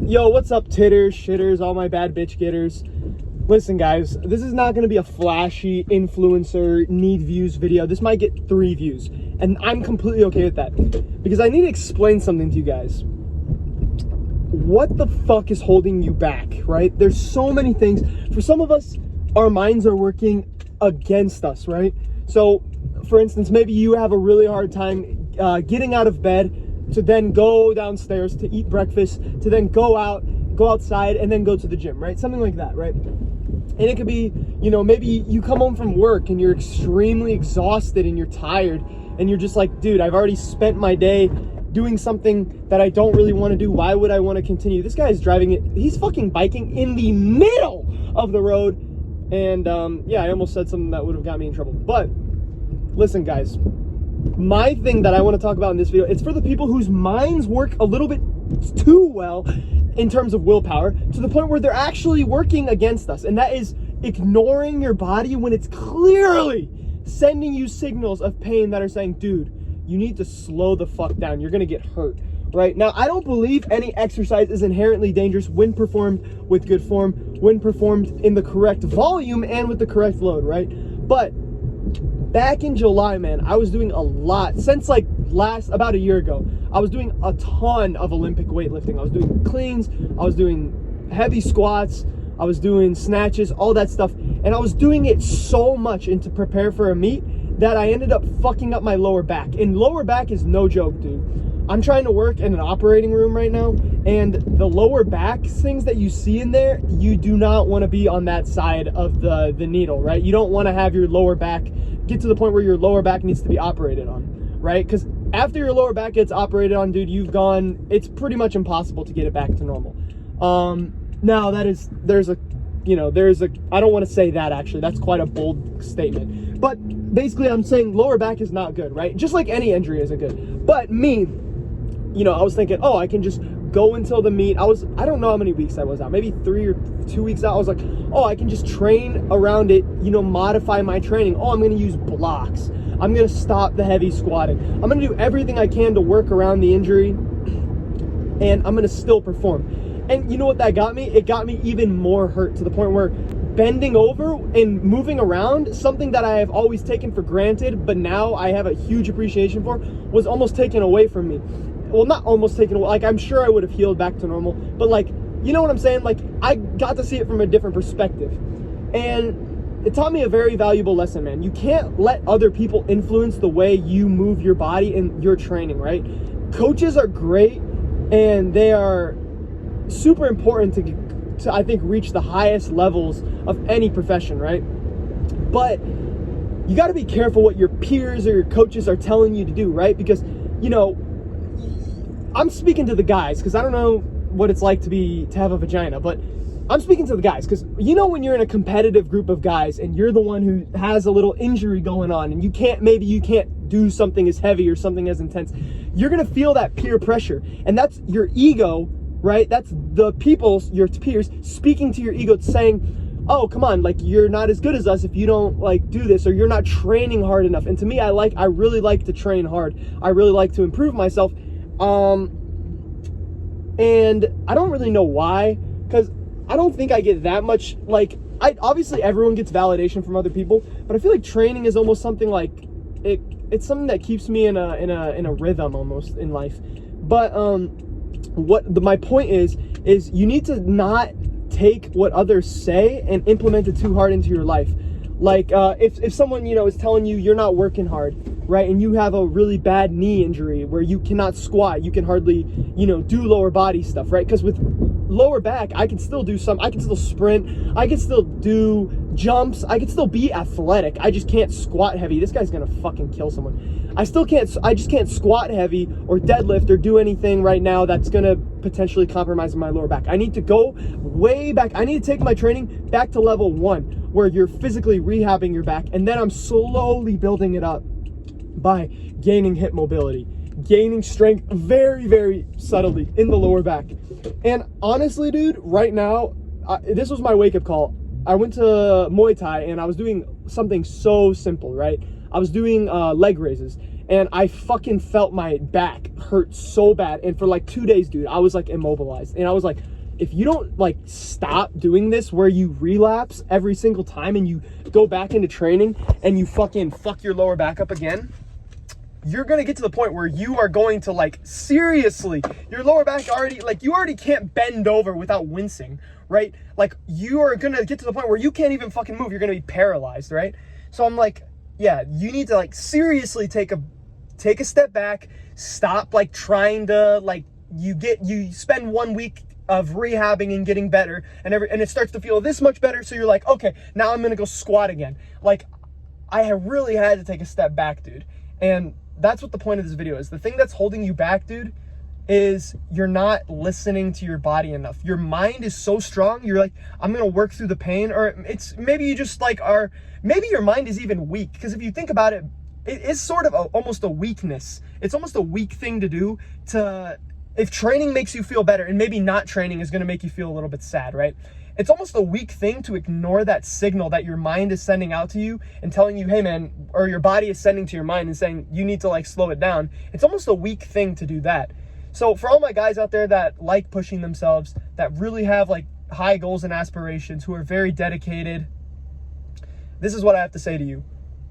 Yo, what's up, titters, shitters, all my bad bitch getters? Listen, guys, this is not going to be a flashy influencer need views video. This might get 3 views, and I'm completely okay with that because I need to explain something to you guys. What the fuck is holding you back, right? There's so many things. For some of us, our minds are working against us, right? So, for instance, maybe you have a really hard time getting out of bed to then go downstairs to eat breakfast, to then go outside, and then go to the gym, right? Something like that, right? And it could be, you know, maybe you come home from work and you're extremely exhausted and you're tired and you're just like, dude, I've already spent my day doing something that I don't really want to do. Why would I want to continue? This guy is driving it. He's fucking biking in the middle of the road. And yeah, I almost said something that would have got me in trouble. But listen, guys, my thing that I want to talk about in this video, it's for the people whose minds work a little bit too well in terms of willpower, to the point where they're actually working against us. And that is ignoring your body when it's clearly sending you signals of pain that are saying, dude, you need to slow the fuck down. You're going to get hurt. Right? Now, I don't believe any exercise is inherently dangerous when performed with good form, when performed in the correct volume and with the correct load, right? But back in July, man, I was doing a lot. Since like about a year ago, I was doing a ton of Olympic weightlifting. I was doing cleans, I was doing heavy squats, I was doing snatches, all that stuff. And I was doing it so much and to prepare for a meet that I ended up fucking up my lower back. And lower back is no joke, dude. I'm trying to work in an operating room right now, and the lower back things that you see in there, you do not want to be on that side of the needle, right? You don't want to have your lower back get to the point where your lower back needs to be operated on, right? Because after your lower back gets operated on, dude, it's pretty much impossible to get it back to normal. Now I don't want to say that, actually. That's quite a bold statement. But basically, I'm saying lower back is not good, right? Just like any injury isn't good. But me, you know, I was thinking, oh, I can just go until the meet. I don't know how many weeks I was out, maybe 3 or 2 weeks out. I was like, oh, I can just train around it, you know, modify my training. Oh, I'm going to use blocks. I'm going to stop the heavy squatting. I'm going to do everything I can to work around the injury, and I'm going to still perform. And you know what that got me? It got me even more hurt, to the point where bending over and moving around, something that I have always taken for granted, but now I have a huge appreciation for, was almost taken away from me. Well, not almost taken away. Like, I'm sure I would have healed back to normal, but like, you know what I'm saying? Like, I got to see it from a different perspective. And it taught me a very valuable lesson, man. You can't let other people influence the way you move your body and your training, right? Coaches are great, and they are super important to I think reach the highest levels of any profession, right? But you got to be careful what your peers or your coaches are telling you to do, right? Because, you know, I'm speaking to the guys, because I don't know what it's like to have a vagina, but I'm speaking to the guys, because you know when you're in a competitive group of guys and you're the one who has a little injury going on and you can't do something as heavy or something as intense, you're going to feel that peer pressure. And that's your ego, right? That's the your peers speaking to your ego, saying, oh, come on, like, you're not as good as us if you don't like do this, or you're not training hard enough. And to me, I really like to train hard. I really like to improve myself. And I don't really know why, because I don't think I get that much, like, obviously everyone gets validation from other people, but I feel like training is almost something like, it's something that keeps me in a rhythm almost in life. But, my point is you need to not take what others say and implement it too hard into your life. Like, if someone, you know, is telling you you're not working hard, right, and you have a really bad knee injury where you cannot squat, you can hardly, you know, do lower body stuff, right? Because with lower back, I can still sprint, I can still do jumps, I can still be athletic. I just can't squat heavy. This guy's gonna fucking kill someone. I just can't squat heavy or deadlift or do anything right now that's gonna potentially compromise my lower back. I need to go way back. I need to take my training back to level 1, where you're physically rehabbing your back, and then I'm slowly building it up by gaining hip mobility, gaining strength very, very subtly in the lower back. And honestly, dude, right now, this was my wake-up call. I went to Muay Thai, and I was doing something so simple, right? I was doing leg raises, and I fucking felt my back hurt so bad. And for like 2 days, dude, I was like immobilized. And I was like, if you don't like stop doing this where you relapse every single time and you go back into training and you fucking fuck your lower back up again, you're gonna get to the point where you are going to like, seriously, your lower back already, like you already can't bend over without wincing, right? Like you are gonna get to the point where you can't even fucking move. You're gonna be paralyzed, right? So I'm like, yeah, you need to like seriously take a step back, stop like trying to like, you spend 1 week of rehabbing and getting better and it starts to feel this much better. So you're like, okay, now I'm gonna go squat again. Like I have really had to take a step back, dude. And that's what the point of this video is. The thing that's holding you back, dude, is you're not listening to your body enough. Your mind is so strong. You're like, I'm gonna work through the pain, or it's maybe you just like are, maybe your mind is even weak. Because if you think about it, it is sort of almost a weakness. It's almost a weak thing to do if training makes you feel better, and maybe not training is gonna make you feel a little bit sad, right? It's almost a weak thing to ignore that signal that your mind is sending out to you and telling you, hey man, or your body is sending to your mind and saying, you need to like slow it down. It's almost a weak thing to do that. So for all my guys out there that like pushing themselves, that really have like high goals and aspirations, who are very dedicated, this is what I have to say to you.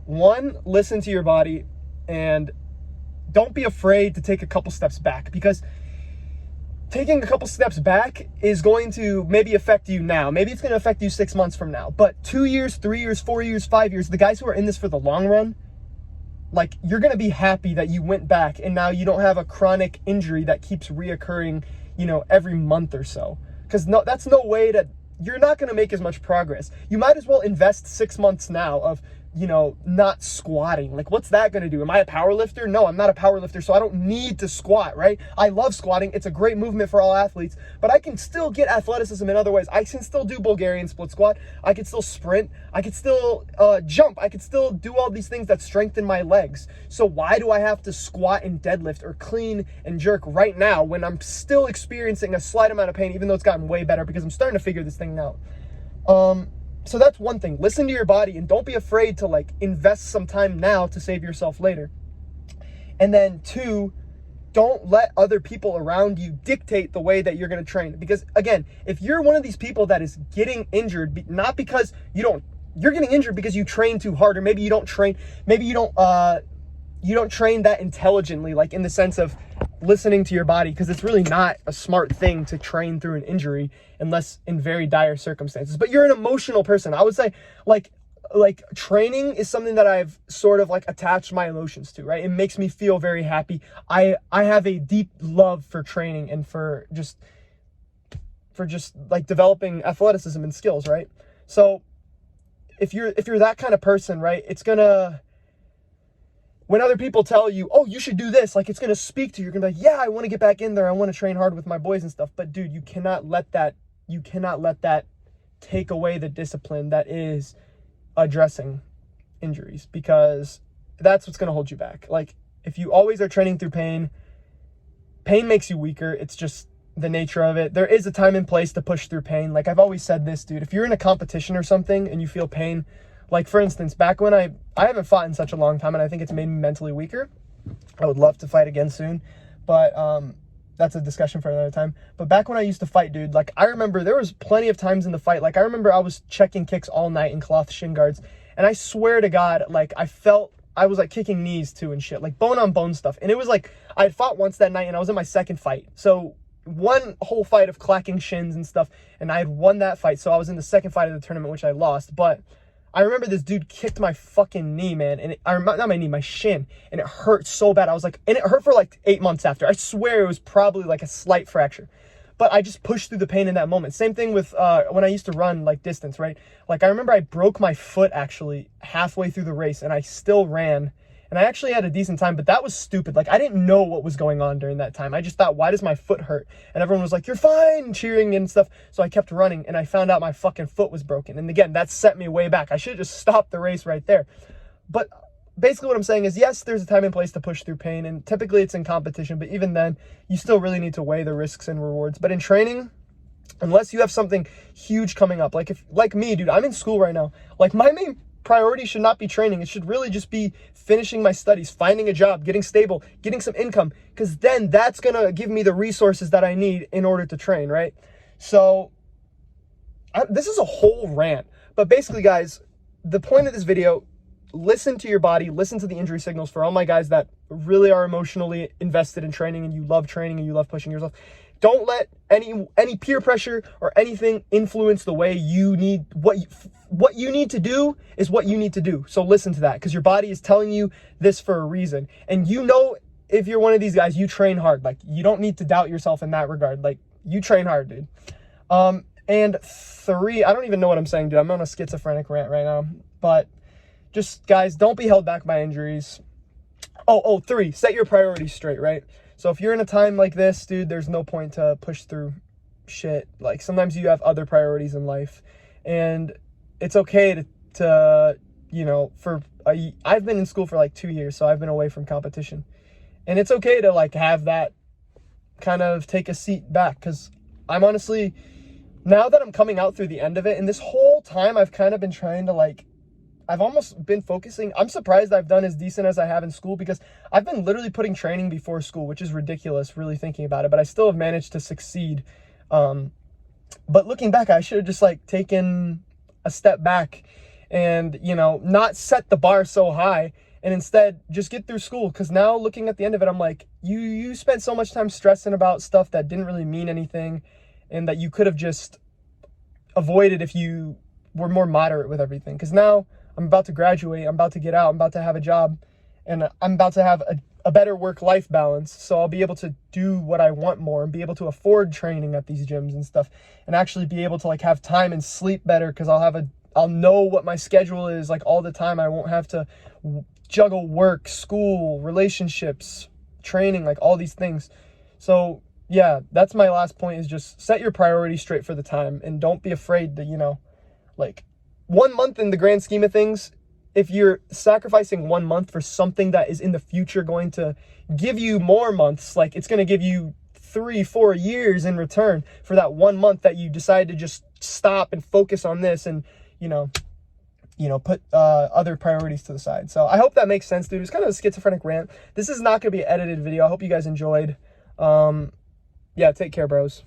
One, listen to your body and don't be afraid to take a couple steps back, because taking a couple steps back is going to maybe affect you now. Maybe it's going to affect you 6 months from now. But 2 years, 3 years, 4 years, 5 years, the guys who are in this for the long run, like you're going to be happy that you went back and now you don't have a chronic injury that keeps reoccurring, you know, every month or so. Because no, that's no way to, you're not going to make as much progress. You might as well invest 6 months now of, you know, not squatting. Like, what's that going to do? Am I a power lifter? No, I'm not a power lifter, so I don't need to squat, right? I love squatting. It's a great movement for all athletes, but I can still get athleticism in other ways. I can still do Bulgarian split squat. I can still sprint. I can still jump. I can still do all these things that strengthen my legs. So why do I have to squat and deadlift or clean and jerk right now when I'm still experiencing a slight amount of pain, even though it's gotten way better because I'm starting to figure this thing out? So that's one thing. Listen to your body and don't be afraid to like invest some time now to save yourself later. And then 2, don't let other people around you dictate the way that you're going to train. Because again, if you're one of these people that is getting injured, not because you're getting injured because you train too hard, or maybe you don't train, maybe you don't train that intelligently, like in the sense of listening to your body, because it's really not a smart thing to train through an injury unless in very dire circumstances. But you're an emotional person. I would say like training is something that I've sort of like attached my emotions to, right? It makes me feel very happy. I have a deep love for training and for just like developing athleticism and skills, right? So if you're that kind of person, right, it's gonna, when other people tell you, oh, you should do this, like it's going to speak to you. You're going to be like, yeah, I want to get back in there. I want to train hard with my boys and stuff. But dude, you cannot let that take away the discipline that is addressing injuries, because that's what's going to hold you back. Like if you always are training through pain makes you weaker. It's just the nature of it. There is a time and place to push through pain. Like I've always said this, dude, if you're in a competition or something and you feel pain, like for instance, back when I haven't fought in such a long time, and I think it's made me mentally weaker. I would love to fight again soon, but that's a discussion for another time. But back when I used to fight, dude, like I remember there was plenty of times in the fight, like I remember I was checking kicks all night in cloth shin guards, and I swear to God, like I was like kicking knees too and shit, like bone on bone stuff. And it was like, I had fought once that night and I was in my second fight. So one whole fight of clacking shins and stuff, and I had won that fight. So I was in the second fight of the tournament, which I lost. But I remember this dude kicked my fucking knee, man, and not my knee, my shin, and it hurt so bad. I was like, and it hurt for like 8 months after. I swear it was probably like a slight fracture, but I just pushed through the pain in that moment. Same thing with when I used to run like distance, right? Like I remember I broke my foot actually halfway through the race, and I still ran, and I actually had a decent time, but that was stupid. Like I didn't know what was going on during that time. I just thought, why does my foot hurt? And everyone was like, you're fine, cheering and stuff. So I kept running, and I found out my fucking foot was broken. And again, that set me way back. I should have just stopped the race right there. But basically what I'm saying is, yes, there's a time and place to push through pain, and typically it's in competition, but even then, you still really need to weigh the risks and rewards. But in training, unless you have something huge coming up, like me, dude, I'm in school right now. Like my priority should not be training. It should really just be finishing my studies, finding a job, getting stable, getting some income, because then that's going to give me the resources that I need in order to train, right? So this is a whole rant, but basically, guys, the point of this video, listen to your body, listen to the injury signals. For all my guys that really are emotionally invested in training and you love training and you love pushing yourself, don't let any peer pressure or anything influence the way you need. What you need to do is what you need to do. So listen to that, because your body is telling you this for a reason. And you know, if you're one of these guys, you train hard. Like, you don't need to doubt yourself in that regard. Like, you train hard, dude. And 3, I don't even know what I'm saying, dude. I'm on a schizophrenic rant right now. But just, guys, don't be held back by injuries. 3, set your priorities straight, right? So if you're in a time like this, dude, there's no point to push through shit. Like, sometimes you have other priorities in life, and it's okay to you know, I've been in school for like 2 years, so I've been away from competition, and it's okay to like have that kind of take a seat back, because I'm honestly, now that I'm coming out through the end of it, and this whole time I've kind of been trying to like, I've almost been focusing. I'm surprised I've done as decent as I have in school, because I've been literally putting training before school, which is ridiculous, really thinking about it, but I still have managed to succeed. But looking back, I should have just like taken a step back and, you know, not set the bar so high, and instead just get through school. Because now looking at the end of it, I'm like, you spent so much time stressing about stuff that didn't really mean anything, and that you could have just avoided if you were more moderate with everything. Because now I'm about to graduate, I'm about to get out, I'm about to have a job, and I'm about to have a better work-life balance. So I'll be able to do what I want more and be able to afford training at these gyms and stuff, and actually be able to like have time and sleep better, because I'll know what my schedule is like all the time. I won't have to juggle work, school, relationships, training, like all these things. So yeah, that's my last point, is just set your priorities straight for the time, and don't be afraid to, you know, like, 1 month in the grand scheme of things, if you're sacrificing 1 month for something that is in the future going to give you more months, like it's going to give you 3-4 years in return for that 1 month that you decide to just stop and focus on this, and, you know, put other priorities to the side. So I hope that makes sense, dude. It's kind of a schizophrenic rant. This is not going to be an edited video. I hope you guys enjoyed. Yeah, take care, bros.